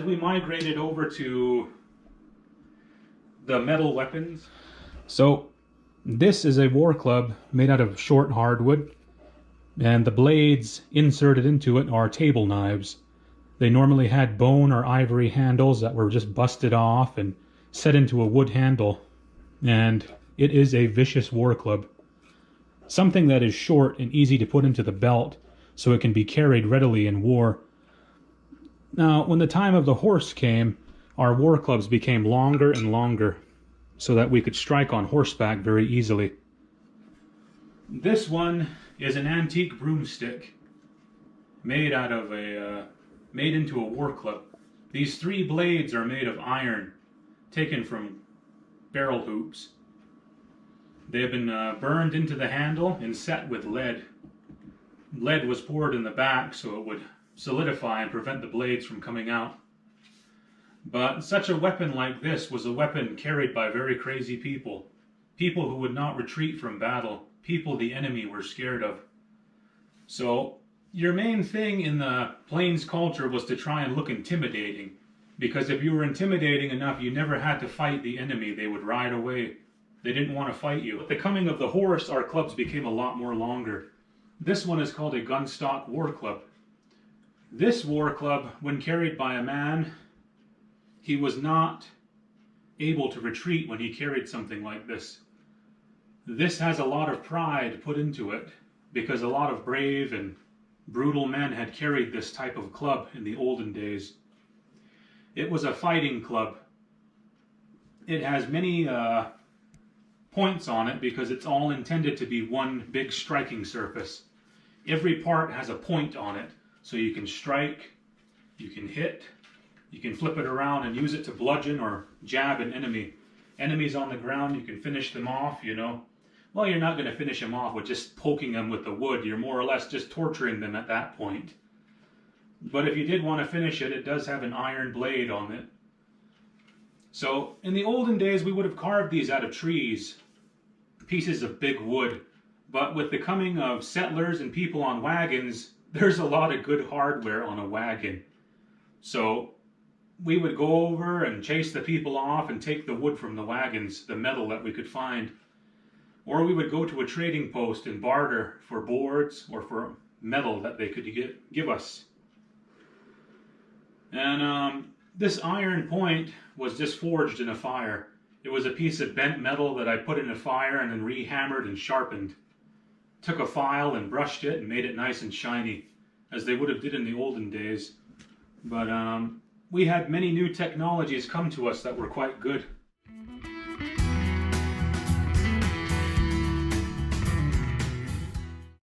as we migrated over to the metal weapons. So this is a war club made out of short hardwood, and the blades inserted into it are table knives. They normally had bone or ivory handles that were just busted off and set into a wood handle, and it is a vicious war club. Something that is short and easy to put into the belt so it can be carried readily in war. Now, when the time of the horse came, our war clubs became longer and longer so that we could strike on horseback very easily. This one is an antique broomstick made into a war club. These three blades are made of iron, taken from barrel hoops. They have been burned into the handle and set with lead. Lead was poured in the back so it would solidify and prevent the blades from coming out. But such a weapon like this was a weapon carried by very crazy people. People who would not retreat from battle. People the enemy were scared of. So your main thing in the Plains culture was to try and look intimidating. Because if you were intimidating enough, you never had to fight the enemy. They would ride away. They didn't want to fight you. With the coming of the horse, our clubs became a lot more longer. This one is called a gunstock war club. This war club, when carried by a man, he was not able to retreat when he carried something like this. This has a lot of pride put into it because a lot of brave and brutal men had carried this type of club in the olden days. It was a fighting club. It has many points on it because it's all intended to be one big striking surface. Every part has a point on it, so you can strike, you can hit, you can flip it around and use it to bludgeon or jab an enemy. Enemies on the ground, you can finish them off, you know. Well, you're not going to finish them off with just poking them with the wood. You're more or less just torturing them at that point. But if you did want to finish it, it does have an iron blade on it. So in the olden days, we would have carved these out of trees, pieces of big wood. But with the coming of settlers and people on wagons, there's a lot of good hardware on a wagon. So we would go over and chase the people off and take the wood from the wagons, the metal that we could find. Or we would go to a trading post and barter for boards or for metal that they could give us. And this iron point was just forged in a fire. It was a piece of bent metal that I put in a fire and then re-hammered and sharpened. Took a file and brushed it and made it nice and shiny, as they would have did in the olden days. But we had many new technologies come to us that were quite good.